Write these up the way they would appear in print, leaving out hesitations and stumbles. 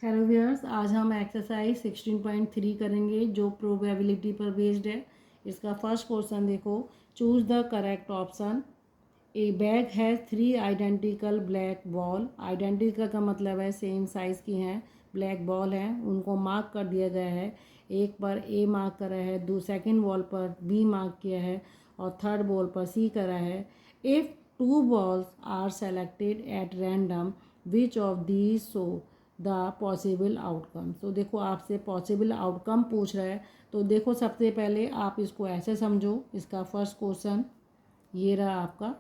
Hello viewers, आज हम exercise 16.3 करेंगे जो प्रोबेबिलिटी पर बेस्ड है। इसका फर्स्ट क्वेश्चन देखो, choose the correct option. A bag has 3 identical black ball. Identical का मतलब है सेम साइज़ की हैं, ब्लैक बॉल हैं, उनको मार्क कर दिया गया है। एक पर ए मार्क करा है, सेकेंड बॉल पर बी मार्क किया है और थर्ड बॉल पर सी करा है। If 2 balls are selected at random, which of these show the possible outcome. तो देखो आपसे पॉसिबल आउटकम पूछ रहा है। तो देखो सबसे पहले आप इसको ऐसे समझो, इसका फर्स्ट क्वेश्चन ये रहा आपका।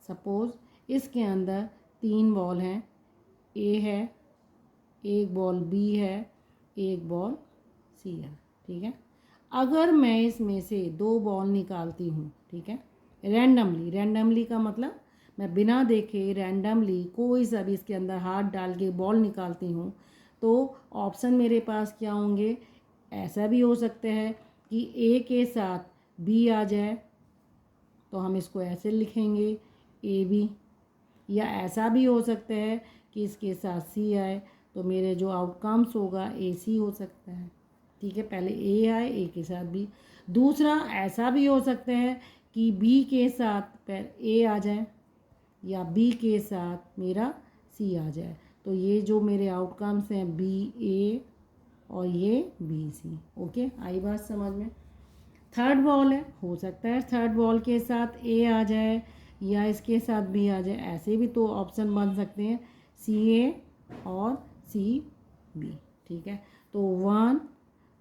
सपोज़ इसके अंदर 3 बॉल हैं, ए है, एक बॉल बी है, एक बॉल सी है। ठीक है, अगर मैं इसमें से 2 बॉल निकालती हूँ, ठीक है, रैंडमली का मतलब मैं बिना देखे रैंडमली कोई सा भी इसके अंदर हाथ डाल के बॉल निकालती हूँ, तो ऑप्शन मेरे पास क्या होंगे। ऐसा भी हो सकता है कि ए के साथ बी आ जाए, तो हम इसको ऐसे लिखेंगे ए बी। या ऐसा भी हो सकता है कि इसके साथ सी आए, तो मेरे जो आउटकम्स होगा ए सी हो सकता है। ठीक है, पहले ए आए, ए के साथ बी। दूसरा ऐसा भी हो सकता है कि बी के साथ पहले ए आ जाए या बी के साथ मेरा सी आ जाए। तो ये जो मेरे आउटकम्स हैं बी ए और ये बी सी। ओके, आई बात समझ में। थर्ड बॉल है, हो सकता है थर्ड बॉल के साथ ए आ जाए या इसके साथ बी आ जाए, ऐसे भी तो ऑप्शन बन सकते हैं, सी ए और सी बी। ठीक है, तो 1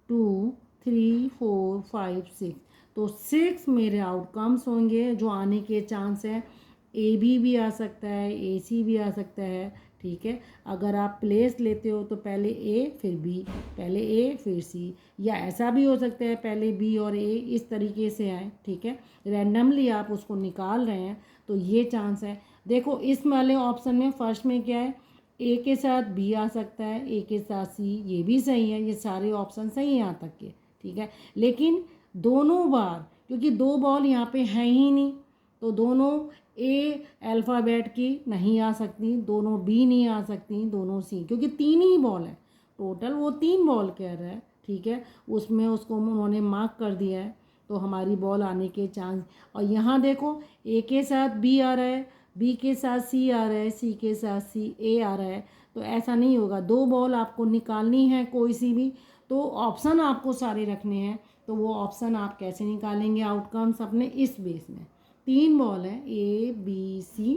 2 3 4 5 6, तो 6 मेरे आउटकम्स होंगे जो आने के चांस हैं। ए बी भी आ सकता है, ए सी भी आ सकता है। ठीक है, अगर आप प्लेस लेते हो तो पहले ए फिर बी, पहले ए फिर सी, या ऐसा भी हो सकता है पहले बी और ए इस तरीके से आए। ठीक है, रैंडमली आप उसको निकाल रहे हैं तो ये चांस है। देखो इस वाले ऑप्शन में फर्स्ट में क्या है, ए के साथ बी आ सकता है, ए के साथ सी, ये भी सही है, ये सारे ऑप्शन सही हैं यहाँ तक के। ठीक है, लेकिन दोनों बार क्योंकि 2 बॉल यहाँ पे हैं ही नहीं, तो दोनों ए अल्फ़ाबेट की नहीं आ सकती, दोनों बी नहीं आ सकती, दोनों सी, क्योंकि 3 ही बॉल है टोटल, वो 3 बॉल कह रहा है। ठीक है, उसमें उसको उन्होंने मार्क कर दिया है, तो हमारी बॉल आने के चांस। और यहाँ देखो ए के साथ बी आ रहा है, बी के साथ सी आ रहा है, सी के साथ सी ए आ रहा है, तो ऐसा नहीं होगा। 2 बॉल आपको निकालनी है कोई सी भी, तो ऑप्शन आपको सारे रखने हैं। तो वो ऑप्शन आप कैसे निकालेंगे आउटकम्स अपने, इस बेस में 3 बॉल है ए बी सी,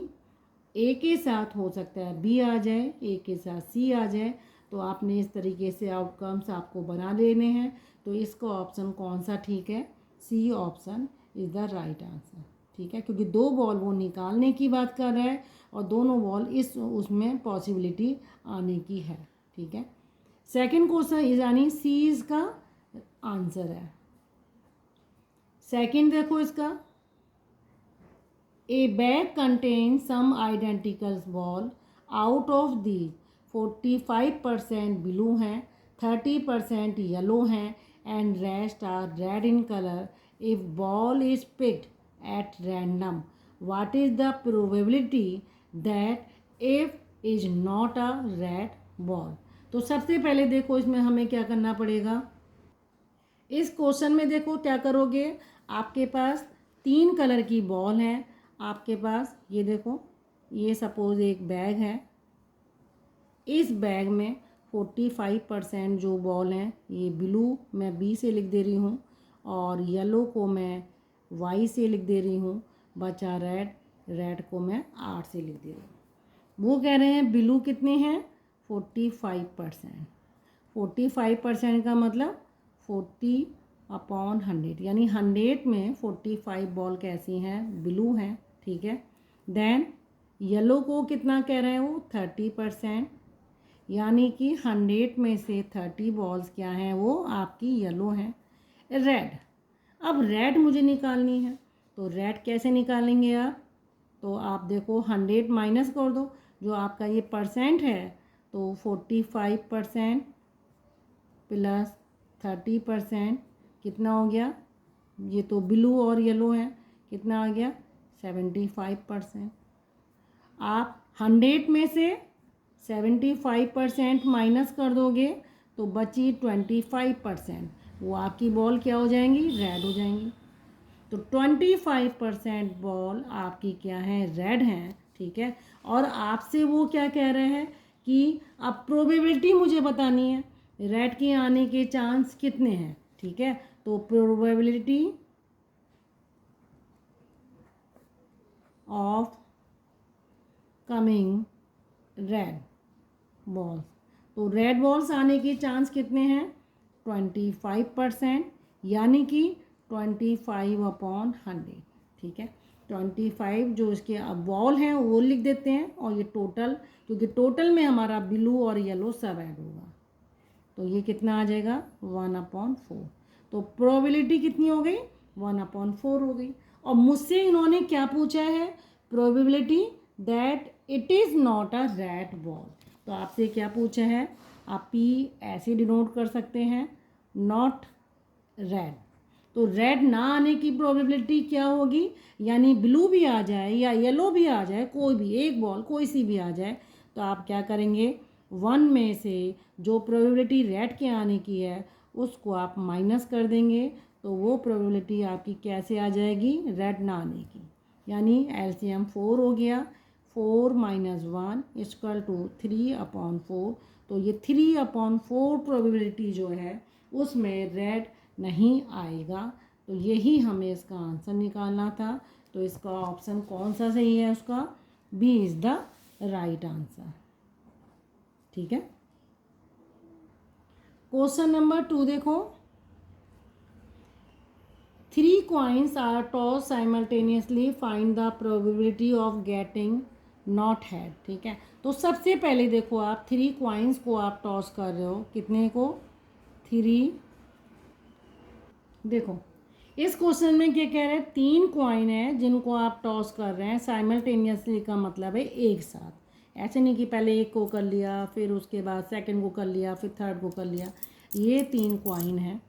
ए के साथ हो सकता है बी आ जाए, ए के साथ सी आ जाए, तो आपने इस तरीके से आउटकम्स आपको बना लेने हैं। तो इसका ऑप्शन कौन सा ठीक है, C option is the right answer. ठीक है, क्योंकि 2 बॉल वो निकालने की बात कर रहा है और दोनों बॉल इस उसमें पॉसिबिलिटी आने की है। ठीक है, सेकंड क्वेश्चन यानी सी इसका आंसर है। सेकंड देखो इसका, A bag contains some identical ball. Out of these 45% blue हैं, 30% yellow हैं and rest are red in color. If ball is picked at random, what is the probability that if is not a red ball? तो सबसे पहले देखो इसमें हमें क्या करना पड़ेगा। इस क्वेश्चन में देखो क्या करोगे, आपके पास 3 कलर की बॉल है। आपके पास ये देखो, ये सपोज़ एक बैग है, इस बैग में 45% जो बॉल हैं ये ब्लू मैं बी से लिख दे रही हूँ और येलो को मैं वाई से लिख दे रही हूँ, बचा रेड, रेड को मैं आर से लिख दे रही हूँ। वो कह रहे हैं ब्लू कितने हैं 45%। 45% का मतलब 40/100, यानी 100 में 45 बॉल कैसी हैं, ब्लू हैं। ठीक है, देन येलो को कितना कह रहे हैं वो 30%, यानी कि 100 में से 30 बॉल्स क्या हैं वो आपकी येलो हैं। रेड, अब रेड मुझे निकालनी है, तो रेड कैसे निकालेंगे आप, तो आप देखो 100 माइनस कर दो, जो आपका ये परसेंट है, तो 45% प्लस 30% कितना हो गया, ये तो ब्लू और येलो है, कितना आ गया 75%। आप 100 में से 75% माइनस कर दोगे तो बची 25%, वो आपकी बॉल क्या हो जाएंगी, रेड हो जाएंगी। तो 25% बॉल आपकी क्या है, रेड हैं, ठीक है। और आपसे वो क्या कह रहे हैं कि अब प्रोबेबिलिटी मुझे बतानी है, रेड के आने के चांस कितने हैं, ठीक है। तो probability of coming red balls, तो रेड बॉल्स आने के चांस कितने हैं, 25%, यानी कि 25/100, ठीक है। 25 जो इसके अब बॉल हैं वो लिख देते हैं, और ये टोटल, क्योंकि टोटल में हमारा ब्लू और येलो सब ऐड होगा, तो ये कितना आ जाएगा, 1/4। तो प्रोबेबिलिटी कितनी हो गई, 1/4 हो गई। और मुझसे इन्होंने क्या पूछा है, probability that it is not a red ball. तो आपसे क्या पूछा है, आप पी ऐसे डिनोट कर सकते हैं, नॉट रेड। तो रेड ना आने की प्रोबेबिलिटी क्या होगी, यानी ब्लू भी आ जाए या येलो भी आ जाए, कोई भी एक बॉल कोई सी भी आ जाए, तो आप क्या करेंगे, 1 में से जो प्रोबेबिलिटी रेड के आने की है उसको आप माइनस कर देंगे, तो वो प्रोबेबिलिटी आपकी कैसे आ जाएगी, रेड ना आने की। यानी एलसीएम 4 हो गया, 4 - 1 = 3/4। तो ये 3/4 प्रोबेबिलिटी जो है उसमें रेड नहीं आएगा। तो यही हमें इसका आंसर निकालना था। तो इसका ऑप्शन कौन सा सही है, उसका B is the right answer, ठीक है। क्वेश्चन नंबर 2 देखो, 3 coins are tossed simultaneously, find the probability of getting not head, ठीक है। तो सबसे पहले देखो, आप 3 coins को आप टॉस कर रहे हो, कितने को, 3। देखो इस क्वेश्चन में क्या कह रहे हैं, 3 कॉइन है जिनको आप टॉस कर रहे हैं साइमल्टेनियसली, का मतलब है एक साथ, ऐसे नहीं कि पहले एक को कर लिया फिर उसके बाद सेकंड को कर लिया फिर थर्ड को कर लिया। ये 3 कॉइन है,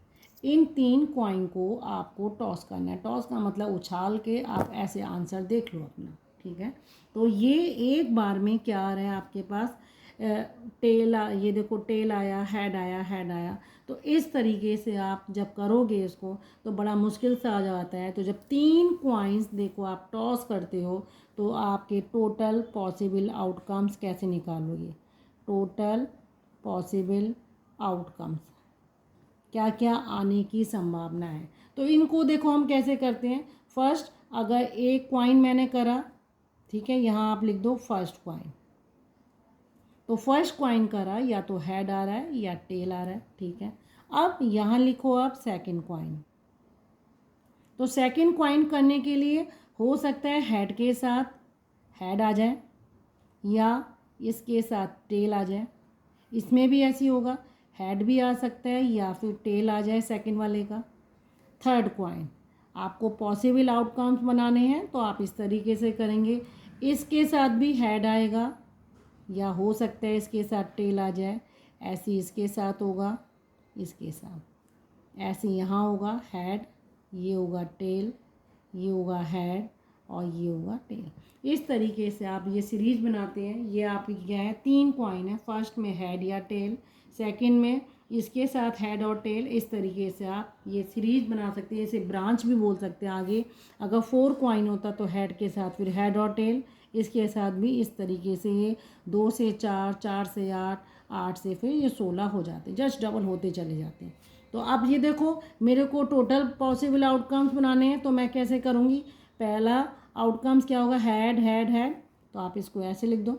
इन 3 कॉइन को आपको टॉस करना है। टॉस का मतलब उछाल के आप ऐसे आंसर देख लो अपना, ठीक है। तो ये एक बार में क्या आ रहा है आपके पास, टेल, ये देखो टेल आया, हेड आया, हेड आया। तो इस तरीके से आप जब करोगे इसको तो बड़ा मुश्किल सा आ जाता है। तो जब 3 कॉइन्स देखो आप टॉस करते हो तो आपके टोटल पॉसिबल आउटकम्स कैसे निकालोगे, टोटल पॉसिबल आउटकम्स क्या क्या आने की संभावना है। तो इनको देखो हम कैसे करते हैं, फर्स्ट अगर एक कॉइन मैंने करा, ठीक है, यहाँ आप लिख दो फर्स्ट कॉइन। तो फर्स्ट कॉइन करा, या तो हेड आ रहा है या टेल आ रहा है, ठीक है। अब यहाँ लिखो आप सेकंड कॉइन। तो सेकंड कॉइन करने के लिए हो सकता है हेड के साथ हेड आ जाए या इसके साथ टेल आ जाए, इसमें भी ऐसी होगा, हेड भी आ सकता है या फिर टेल आ जाए सेकंड वाले का। थर्ड कॉइन आपको पॉसिबल आउटकम्स बनाने हैं तो आप इस तरीके से करेंगे, इसके साथ भी हेड आएगा या हो सकता है इसके साथ टेल आ जाए, ऐसे इसके साथ होगा, इसके साथ ऐसे यहाँ होगा हेड, ये होगा टेल, ये होगा हेड और ये होगा टेल। इस तरीके से आप ये सीरीज बनाते हैं। ये आपकी क्या है, 3 कॉइन है, फर्स्ट में हेड या टेल, सेकंड में इसके साथ हेड और टेल। इस तरीके से आप ये सीरीज बना सकते हैं, इसे ब्रांच भी बोल सकते हैं आगे। अगर 4 कॉइन होता तो हेड के साथ फिर हेड और टेल, इसके साथ भी इस तरीके से ये 2 से 4, 4 से 8, 8 से फिर ये 16 हो जाते, जस्ट डबल होते चले जाते हैं। तो अब ये देखो मेरे को टोटल पॉसिबल आउटकम्स बनाने हैं, तो मैं कैसे करूँगी, पहला आउटकम्स क्या होगा, हेड हेड हेड, तो आप इसको ऐसे लिख दो।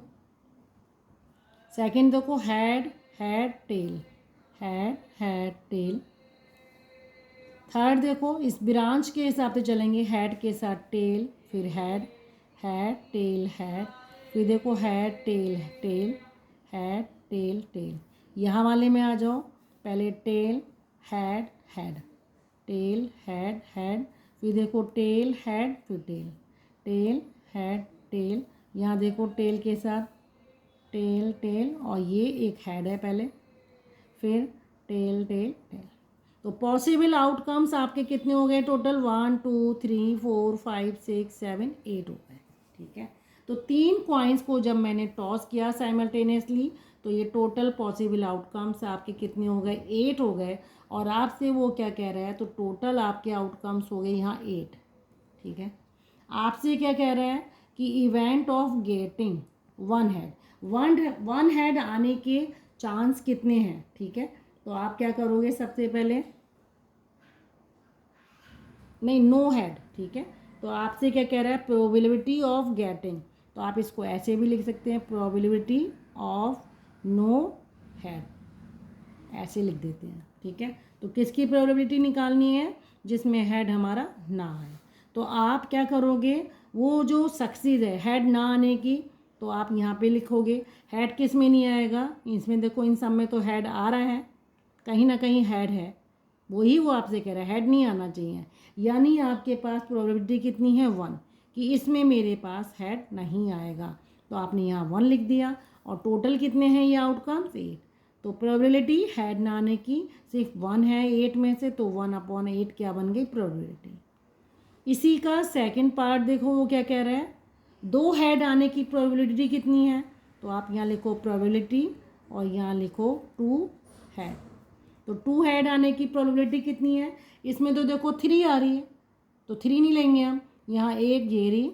सेकंड देखो head head tail, head head tell. Third देखो इस ब्रांच के हिसाब से चलेंगे, हेड के साथ टेल, फिर हेड हेड टेल हेड, फिर देखो head tail tail, head tail tail. यहाँ वाले में आ जाओ, पहले tail head head, tail head head, फिर देखो टेल हेड, फिर टेल, टेल हेड टेल। यहाँ देखो टेल के साथ टेल टेल और ये एक हेड है पहले, फिर टेल टेल टेल। तो पॉसिबल आउटकम्स आपके कितने हो गए टोटल, 1 2 3 4 5 6 7 8 हो गए, ठीक है। तो 3 कॉइन्स को जब मैंने टॉस किया साइमल्टेनियसली, तो ये टोटल पॉसिबल आउटकम्स आपके कितने हो गए, 8 हो गए। और आपसे वो क्या कह रहा है, तो टोटल आपके आउटकम्स हो गए यहाँ 8। ठीक है, आपसे क्या कह रहा है कि event of getting one head आने के चांस कितने हैं। ठीक है, तो आप क्या करोगे, सबसे पहले नहीं, नो हेड। ठीक है, तो आपसे क्या कह रहा है, प्रोबेबिलिटी ऑफ गेटिंग, तो आप इसको ऐसे भी लिख सकते हैं, प्रोबेबिलिटी ऑफ नो हेड, ऐसे लिख देते हैं। ठीक है, तो किसकी प्रोबेबिलिटी निकालनी है, जिसमें हेड हमारा ना आए। तो आप क्या करोगे, वो जो सक्सेस है हेड ना आने की, तो आप यहाँ पे लिखोगे हेड किस में नहीं आएगा, इसमें देखो इन सब में तो हेड आ रहा है, कहीं ना कहीं हेड है, वही वो आपसे कह रहा है हेड नहीं आना चाहिए। यानी आपके पास प्रोबेबिलिटी कितनी है, 1, कि इसमें मेरे पास हेड नहीं आएगा। तो आपने यहाँ 1 लिख दिया, और टोटल कितने हैं ये आउटकम्स, 8। तो प्रोबेबिलिटी हेड ना आने की सिर्फ 1 है 8 में से, तो 1/8 क्या बन गई, प्रोबेबिलिटी। इसी का सेकंड पार्ट देखो, वो क्या कह रहा है, 2 हेड आने की प्रोबेबिलिटी कितनी है। तो आप यहाँ लिखो प्रोबेबिलिटी, और यहाँ लिखो 2 हेड। तो 2 हेड आने की प्रोबेबिलिटी कितनी है, इसमें तो देखो 3 आ रही है, तो 3 नहीं लेंगे हम, यहाँ एक ये रही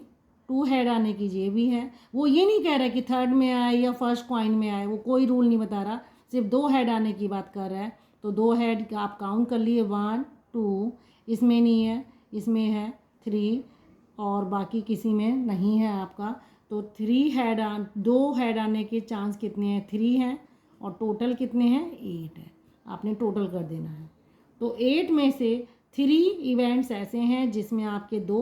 2 हेड आने की ये भी है। वो ये नहीं कह रहा कि थर्ड में आए या फर्स्ट कॉइन में आए, वो कोई रूल नहीं बता रहा, सिर्फ 2 हेड आने की बात कर रहा है। तो 2 हेड आप काउंट कर लिए, 1 2, इसमें नहीं है, इसमें है 3, और बाकी किसी में नहीं है आपका। तो 2 हेड आने के चांस कितने हैं, 3 हैं, और टोटल कितने हैं, 8 है। आपने टोटल कर देना है। तो 8 में से 3 इवेंट्स ऐसे हैं जिसमें आपके 2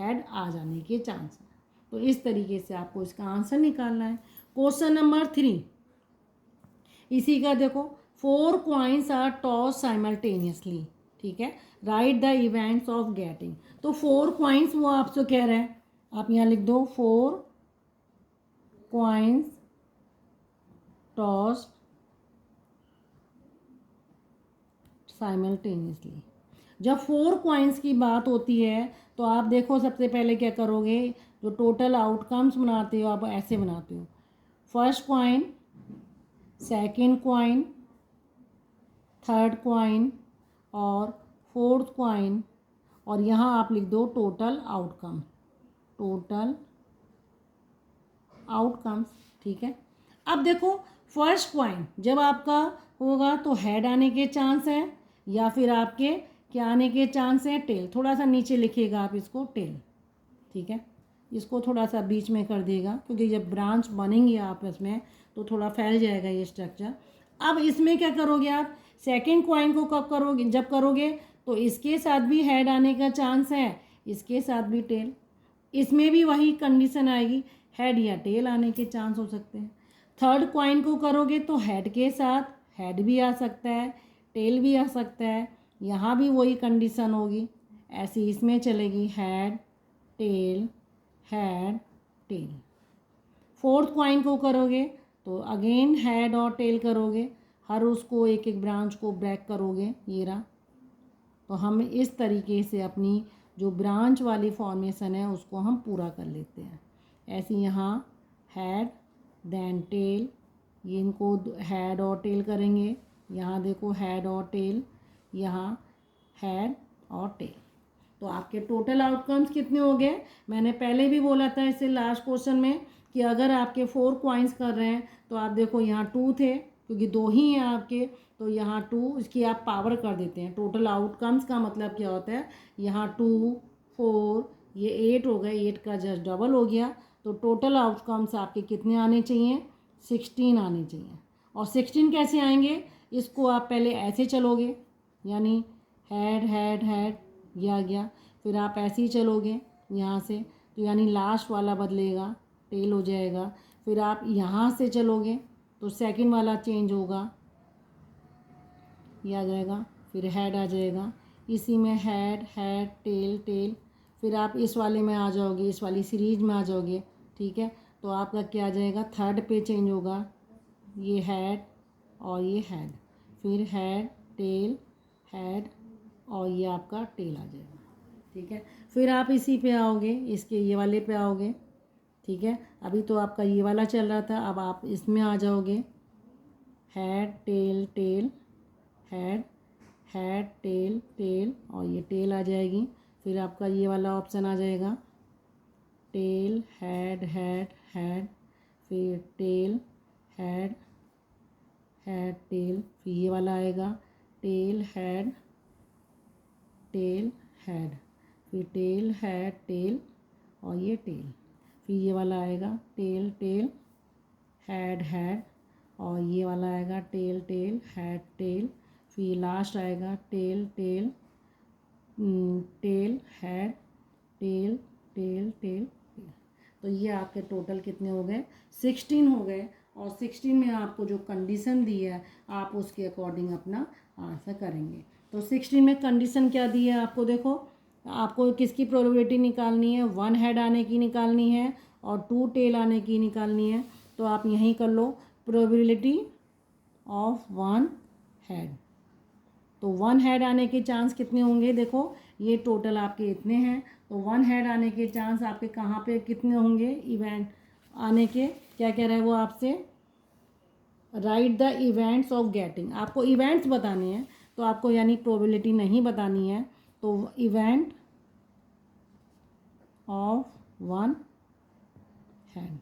हेड आ जाने के चांस हैं। तो इस तरीके से आपको इसका आंसर निकालना है। क्वेश्चन नंबर 3 इसी का देखो, 4 कॉइन्स आर टॉस साइमल्टेनियसली। ठीक है, right the events of getting. तो 4 कॉइन्स वो आपसे कह रहे हैं, आप यहाँ लिख दो 4 कॉइन्स टॉस साइमल्टेनियसली। जब 4 कॉइन्स की बात होती है, तो आप देखो सबसे पहले क्या करोगे, जो टोटल आउटकम्स बनाते हो आप ऐसे बनाते हो, first coin, second coin, third coin और फोर्थ कॉइन, और यहाँ आप लिख दो टोटल आउटकम्स। ठीक है, अब देखो फर्स्ट कॉइन जब आपका होगा तो हेड आने के चांस हैं, या फिर आपके क्या आने के चांस हैं, टेल। थोड़ा सा नीचे लिखिएगा आप इसको, टेल। ठीक है, इसको थोड़ा सा बीच में कर देगा, क्योंकि जब ब्रांच बनेंगी आपस में तो थोड़ा फैल जाएगा ये स्ट्रक्चर। अब इसमें क्या करोगे आप, सेकंड कॉइन को कब करोगे, जब करोगे तो इसके साथ भी हेड आने का चांस है, इसके साथ भी टेल, इसमें भी वही कंडीशन आएगी, हेड या टेल आने के चांस हो सकते हैं। थर्ड कॉइन को करोगे तो हेड के साथ हेड भी आ सकता है, टेल भी आ सकता है, यहाँ भी वही कंडीशन होगी, ऐसी इसमें चलेगी, head tail head tell. Fourth coin को करोगे तो अगेन हेड और टेल करोगे, हर उसको एक एक ब्रांच को ब्रेक करोगे, ये रहा। तो हम इस तरीके से अपनी जो ब्रांच वाली फॉर्मेशन है उसको हम पूरा कर लेते हैं। ऐसे यहाँ हेड देन टेल, ये इनको हेड और टेल करेंगे, यहाँ देखो हेड और टेल, यहाँ हेड और टेल। तो आपके टोटल आउटकम्स कितने हो गए, मैंने पहले भी बोला था इससे लास्ट क्वेश्चन में कि अगर आपके 4 कॉइन्स कर रहे हैं तो आप देखो यहाँ 2 थे, क्योंकि 2 ही हैं आपके, तो यहाँ 2 इसकी आप पावर कर देते हैं। टोटल आउटकम्स का मतलब क्या होता है, यहाँ 2 4 ये 8 हो गए, 8 का जस्ट डबल हो गया। तो टोटल आउटकम्स आपके कितने आने चाहिए, 16 आने चाहिए। और 16 कैसे आएंगे, इसको आप पहले ऐसे चलोगे, यानी हेड हेड हेड ये आ गया, फिर आप ऐसे ही चलोगे यहाँ से, तो यानी लास्ट वाला बदलेगा, टेल हो जाएगा। फिर आप यहाँ से चलोगे तो सेकंड वाला चेंज होगा, ये आ जाएगा, फिर हेड आ जाएगा, इसी में हेड हेड टेल टेल, फिर आप इस वाले में आ जाओगे, इस वाली सीरीज में आ जाओगे। ठीक है, तो आपका क्या आ जाएगा, थर्ड पे चेंज होगा, ये हेड और ये हेड, फिर हेड टेल हेड और ये आपका टेल आ जाएगा। ठीक है, फिर आप इसी पे आओगे, इसके ये वाले पे आओगे। ठीक है। अभी तो आपका ये वाला चल रहा था, अब आप इसमें आ जाओगे, head tail tail, head head tail tail, और ये टेल आ जाएगी। फिर आपका ये वाला ऑप्शन आ जाएगा, टेल हेड हेड हेड, फिर टेल हेड हेड टेल, फिर ये वाला आएगा टेल हेड टेल हेड, फिर टेल हेड टेल, और ये टेल, फिर ये वाला आएगा टेल टेल हेड हेड, और ये वाला आएगा टेल टेल हेड टेल, फिर लास्ट आएगा tail tail tail head tail tail tail tail. तो ये आपके टोटल कितने हो गए, 16 हो गए। और 16 में आपको जो कंडीशन दी है आप उसके अकॉर्डिंग अपना आंसर करेंगे। तो 16 में कंडीशन क्या दी है आपको, देखो आपको किसकी प्रोबेबिलिटी निकालनी है, 1 हेड आने की निकालनी है और 2 टेल आने की निकालनी है। तो आप यहीं कर लो, प्रोबेबिलिटी ऑफ 1 हेड। तो 1 हेड आने के चांस कितने होंगे, देखो ये टोटल आपके इतने हैं, तो 1 हेड आने के चांस आपके कहाँ पे कितने होंगे, इवेंट आने के, क्या कह रहा है वो आपसे, right the events of getting. आपको इवेंट्स बताने हैं, तो आपको यानी प्रोबेबिलिटी नहीं बतानी है। तो इवेंट ऑफ 1 हेड,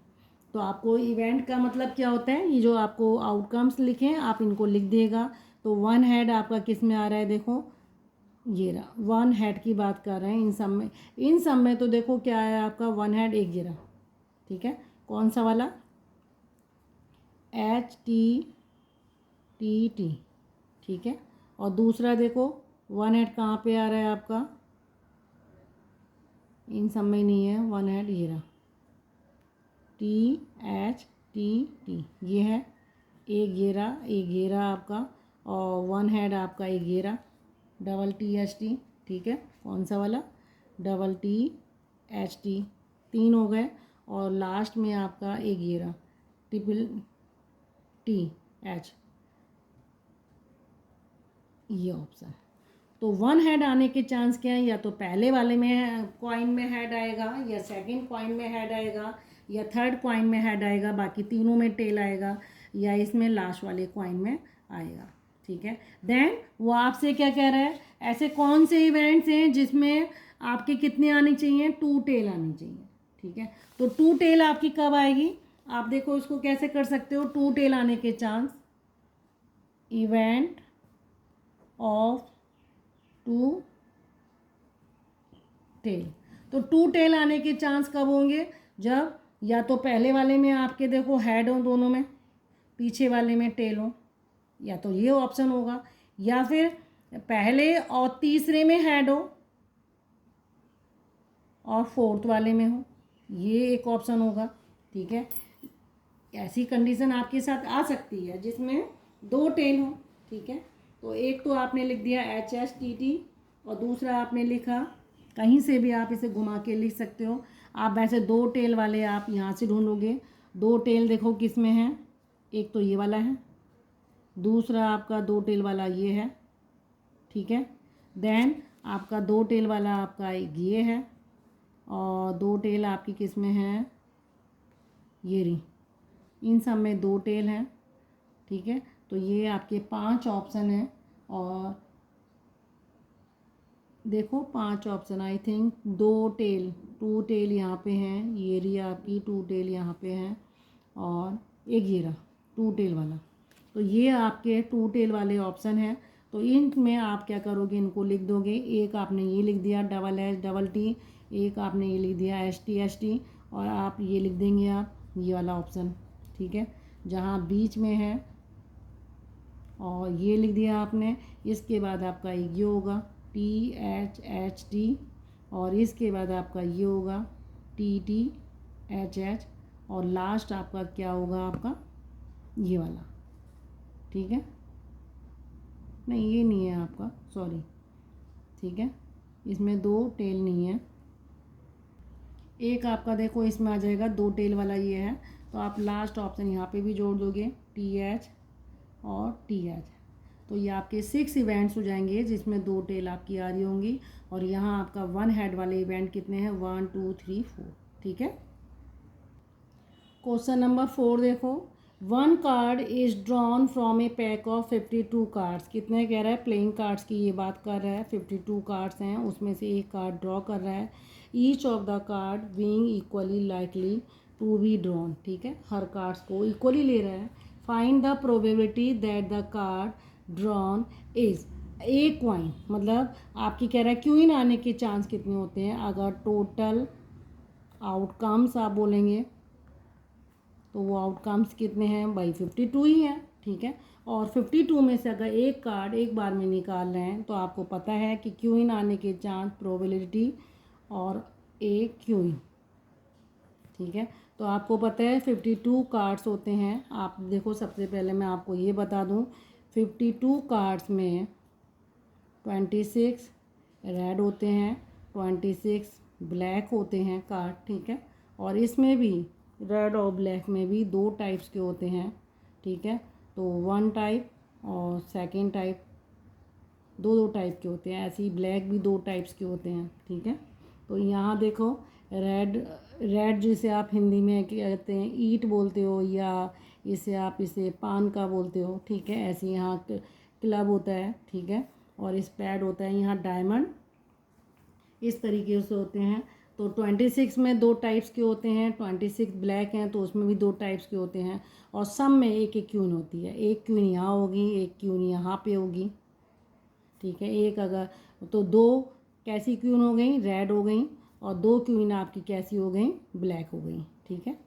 तो आपको इवेंट का मतलब क्या होता है, ये जो आपको आउटकम्स लिखे हैं आप इनको लिख देगा। तो 1 हेड आपका किस में आ रहा है, देखो ये रहा, 1 हेड की बात कर रहे हैं इन सब में तो देखो क्या है आपका 1 हेड एक जीरा, ठीक है। कौन सा वाला, HTTT, ठीक है। और दूसरा देखो 1 हेड कहाँ पे आ रहा है आपका, इन सब में नहीं है 1 हेड, ये रहा THTT, ये है एक घेरा आपका, और 1 हेड आपका एक घेरा डबल THT, ठीक है। कौन सा वाला, डबल THT, 3 हो गए। और लास्ट में आपका एक घेरा ट्रिपल TH, ये ऑप्शन। तो 1 हेड आने के चांस क्या है, या तो पहले वाले में कॉइन में हेड आएगा, या सेकंड कॉइन में हेड आएगा, या थर्ड कॉइन में हेड आएगा, बाकी तीनों में टेल आएगा, या इसमें लास्ट वाले कॉइन में आएगा, ठीक है। देन वो आपसे क्या कह रहा है, ऐसे कौन से इवेंट्स हैं जिसमें आपके कितने आनी चाहिए, 2 टेल आनी चाहिए, ठीक है। तो 2 टेल आपकी कब आएगी, आप देखो इसको कैसे कर सकते हो, 2 टेल आने के चांस, इवेंट ऑफ 2 टेल। तो 2 टेल आने के चांस कब होंगे, जब या तो पहले वाले में आपके देखो हेड हो दोनों में, पीछे वाले में टेल हो, या तो ये ऑप्शन होगा, या फिर पहले और तीसरे में हेड हो और फोर्थ वाले में हो, ये एक ऑप्शन होगा, ठीक है। ऐसी कंडीशन आपके साथ आ सकती है जिसमें 2 टेल हो, ठीक है। तो एक तो आपने लिख दिया HSTT, और दूसरा आपने लिखा, कहीं से भी आप इसे घुमा के लिख सकते हो आप, वैसे 2 टेल वाले आप यहाँ से ढूंढोगे। 2 टेल देखो किस में है, एक तो ये वाला है, दूसरा आपका 2 टेल वाला ये है, ठीक है। देन आपका 2 टेल वाला आपका एक ये है, और 2 टेल आपकी किस में है, ये रही, इन सब में 2 टेल हैं, ठीक है। तो ये आपके 5 ऑप्शन हैं, और देखो 5 ऑप्शन, आई थिंक 2 टेल यहाँ पे हैं, ये रही आपकी 2 टेल यहाँ पे हैं, और एक ये रहा 2 टेल वाला। तो ये आपके 2 टेल वाले ऑप्शन हैं। तो इनमें आप क्या करोगे, इनको लिख दोगे। एक आपने ये लिख दिया HHT, एक आपने ये लिख दिया STST, और आप ये लिख देंगे आप ये वाला ऑप्शन, ठीक है, जहाँ बीच में है, और ये लिख दिया आपने। इसके बाद आपका ये होगा THHT, और इसके बाद आपका ये होगा TTHH, और लास्ट आपका क्या होगा, आपका ये वाला, ठीक है। नहीं ये नहीं है आपका, सॉरी, ठीक है, इसमें 2 टेल नहीं है। एक आपका देखो इसमें आ जाएगा 2 टेल वाला ये है, तो आप लास्ट ऑप्शन यहाँ पे भी जोड़ दोगे TH और TH। तो ये आपके 6 इवेंट्स हो जाएंगे जिसमें 2 टेल आपकी आ रही होंगी, और यहाँ आपका 1 हेड वाले इवेंट कितने हैं, 1 2 3 4, ठीक है। क्वेश्चन नंबर 4 देखो, 1 card is drawn from A pack of 52 cards. कितने कह रहा है, प्लेइंग कार्ड्स की ये बात कर रहा है। 52 कार्ड्स हैं, उसमें से एक कार्ड ड्रॉ कर रहा है। Each of the card being equally likely to be drawn, ठीक है, हर कार्ड्स को इक्वली ले रहा है। Find the probability that the card drawn is a queen, मतलब आपकी कह रहा है क्वीन आने के चांस कितने होते हैं। अगर टोटल आउटकम्स आप बोलेंगे तो वो आउटकम्स कितने हैं भाई, 52 ही हैं, ठीक है। और 52 में से अगर एक कार्ड एक बार में निकाल रहे हैं तो आपको पता है कि क्वीन आने के चांस, प्रोबेबिलिटी और ए क्वीन, ठीक है। तो आपको पता है 52 कार्ड्स होते हैं। आप देखो, सबसे पहले मैं आपको ये बता दूं, 52 कार्ड्स में 26 रेड होते हैं, 26 ब्लैक होते हैं कार्ड, ठीक है। और इसमें भी रेड और ब्लैक में भी 2 टाइप्स के होते हैं, ठीक है। तो 1 टाइप और सेकंड टाइप, दो टाइप के होते हैं। ऐसे ही ब्लैक भी 2 टाइप्स के होते हैं, ठीक है। तो यहाँ देखो, रेड जिसे आप हिंदी में कहते हैं ईट बोलते हो, या इसे पान का बोलते हो, ठीक है। ऐसे यहाँ क्लब होता है, ठीक है, और इस पैड होता है यहाँ डायमंड, इस तरीके से होते हैं। तो 26 में 2 टाइप्स के होते हैं, 26 ब्लैक हैं तो उसमें भी 2 टाइप्स के होते हैं। और सब में एक एक क्यून होती है, एक क्यून यहाँ होगी, एक क्यून यहाँ पे होगी, ठीक है। एक अगर तो 2 कैसी क्यून हो गई, रेड हो गई, और 2 क्यून आपकी कैसी हो गई, ब्लैक हो गई, ठीक है।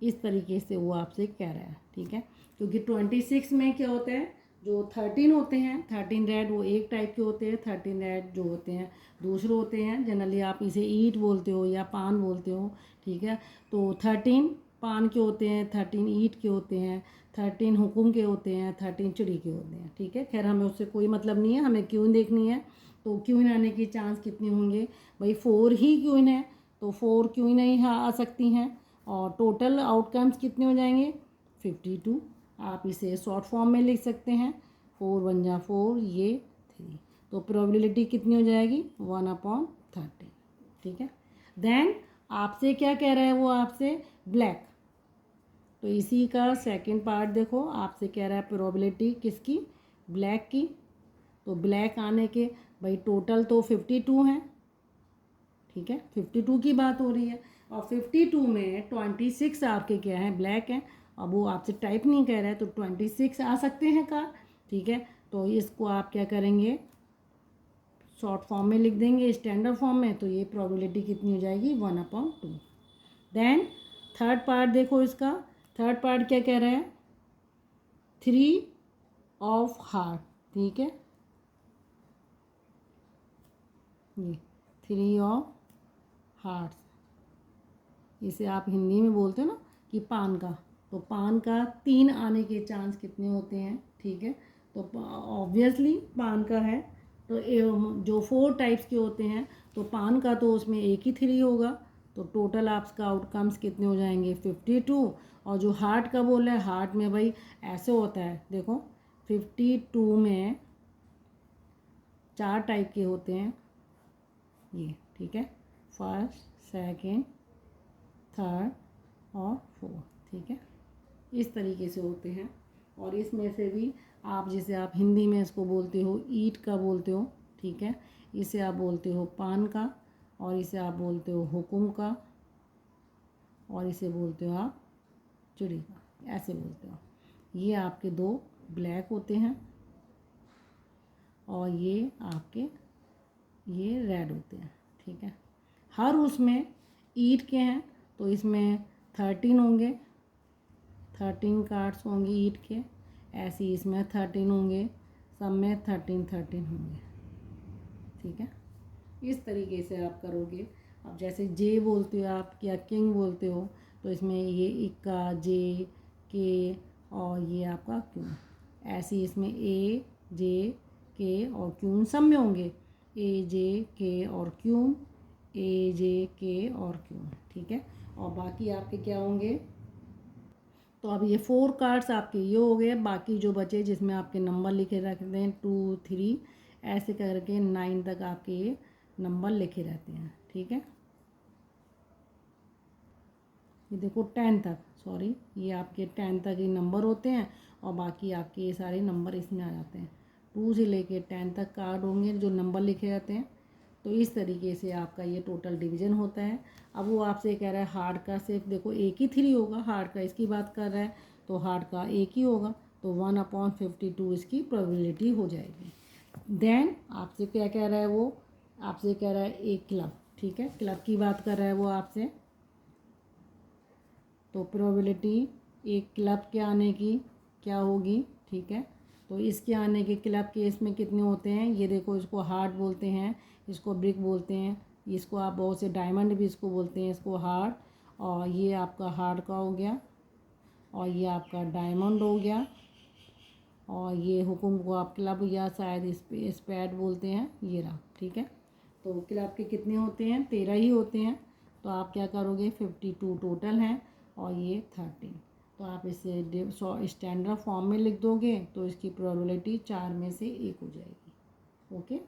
इस तरीके से वो आपसे कह रहा है, ठीक है। क्योंकि 26 में क्या होता है, जो 13 होते हैं, 13 रेड वो एक टाइप के होते हैं, 13 रेड जो होते हैं दूसरे होते हैं। जनरली आप इसे ईट बोलते हो या पान बोलते हो, ठीक है। तो 13 पान के होते हैं, 13 ईट के होते हैं, 13 हुकुम के होते हैं, 13 चिड़ी के होते हैं, ठीक है। खैर हमें उससे कोई मतलब नहीं है, हमें क्यून देखनी है। तो क्यून आने की चांस कितने होंगे भाई, 4 ही क्यून है तो 4 क्यून ही आ सकती हैं। और टोटल आउटकम्स कितने हो जाएंगे, 52। आप इसे शॉर्ट फॉर्म में लिख सकते हैं, 4 1 जा 4, ये 3। तो प्रोबेबिलिटी कितनी हो जाएगी, 1/30, ठीक है। देन आपसे क्या कह रहा है वो, आपसे ब्लैक। तो इसी का सेकंड पार्ट देखो, आपसे कह रहा है प्रोबेबिलिटी किसकी, ब्लैक की। तो ब्लैक आने के भाई टोटल तो 52 हैं, ठीक है, 52 की बात हो रही है। और 52 में 26 आपके क्या हैं, ब्लैक हैं। अब वो आपसे टाइप नहीं कह रहा है तो 26 आ सकते हैं कार, ठीक है। तो इसको आप क्या करेंगे, शॉर्ट फॉर्म में लिख देंगे, स्टैंडर्ड फॉर्म में। तो ये प्रोबेबिलिटी कितनी हो जाएगी, 1/2। देन थर्ड पार्ट देखो, इसका थर्ड पार्ट क्या कह रहा है, 3 ऑफ हार्ट, ठीक है। ये 3 ऑफ हार्ट्स, इसे आप हिंदी में बोलते हो ना कि पान का। तो पान का 3 आने के चांस कितने होते हैं, ठीक है। तो ऑब्वियसली पान का है तो जो 4 टाइप्स के होते हैं, तो पान का तो उसमें एक ही 3 होगा। तो टोटल आपका आउटकम्स कितने हो जाएंगे, 52। और जो हार्ट का बोल रहा है, हार्ट में भाई ऐसे होता है, देखो 52 में 4 टाइप के होते हैं ये, ठीक है, फर्स्ट, सेकंड, थर्ड और फोर्थ, ठीक है। इस तरीके से होते हैं। और इसमें से भी आप जिसे आप हिंदी में इसको बोलते हो ईट का बोलते हो, ठीक है, इसे आप बोलते हो पान का, और इसे आप बोलते हो हुकुम का, और इसे बोलते हो आप चिड़ी का, ऐसे बोलते हो। ये आपके 2 ब्लैक होते हैं और ये आपके ये रेड होते हैं, ठीक है। हर उसमें ईट के हैं तो इसमें 13 होंगे, 13 कार्ड्स होंगे ईट के। ऐसे ही इसमें 13 होंगे, सब में 13 होंगे, ठीक है। इस तरीके से आप करोगे। अब जैसे जे बोलते हो आप या किंग बोलते हो, तो इसमें ये इक्का, जे, के और ये आपका क्यून। ऐसे ही इसमें ए, जे, के और क्यून सब में होंगे, ए, जे, के और क्यून, ए, जे, के और क्यून, ठीक है। और बाकी आपके क्या होंगे, तो अब ये 4 कार्ड्स आपके ये हो गए। बाकी जो बचे जिसमें आपके नंबर लिखे रखते हैं 2 3 ऐसे करके 9 तक आपके ये नंबर लिखे रहते हैं, ठीक है। ये देखो 10 तक, सॉरी ये आपके 10 तक ही नंबर होते हैं और बाकी आपके ये सारे नंबर इसमें आ जाते हैं। 2 से लेके 10 तक कार्ड होंगे जो नंबर लिखे जाते हैं। तो इस तरीके से आपका ये टोटल डिवीज़न होता है। अब वो आपसे कह रहा है हार्ड का सिर्फ देखो एक ही 3 होगा, हार्ड का इसकी बात कर रहा है तो हार्ड का एक ही होगा, तो 1/52 इसकी प्रोबेबिलिटी हो जाएगी। देन आपसे क्या कह रहा है वो, आपसे कह रहा है एक क्लब, ठीक है, क्लब की बात कर रहा है वो आपसे। तो प्रोबेबिलिटी एक क्लब के आने की क्या होगी, ठीक है। तो इसके आने के क्लब के इसमें कितने होते हैं, ये देखो इसको हार्ट बोलते हैं, इसको ब्रिक बोलते हैं, इसको आप बहुत से डायमंड भी इसको बोलते हैं, इसको हार्ट। और ये आपका हार्ट का हो गया और ये आपका डायमंड हो गया और ये हुकुम को आप क्लब या शायद स्पैड बोलते हैं, ये रहा, ठीक है। तो क्लब के कितने होते हैं, 13 ही होते हैं। तो आप क्या करोगे, 52 टोटल हैं और ये 13। तो आप इसे स्टैंडर्ड फॉर्म में लिख दोगे तो इसकी प्रोबेबिलिटी 4 में से 1 हो जाएगी। ओके।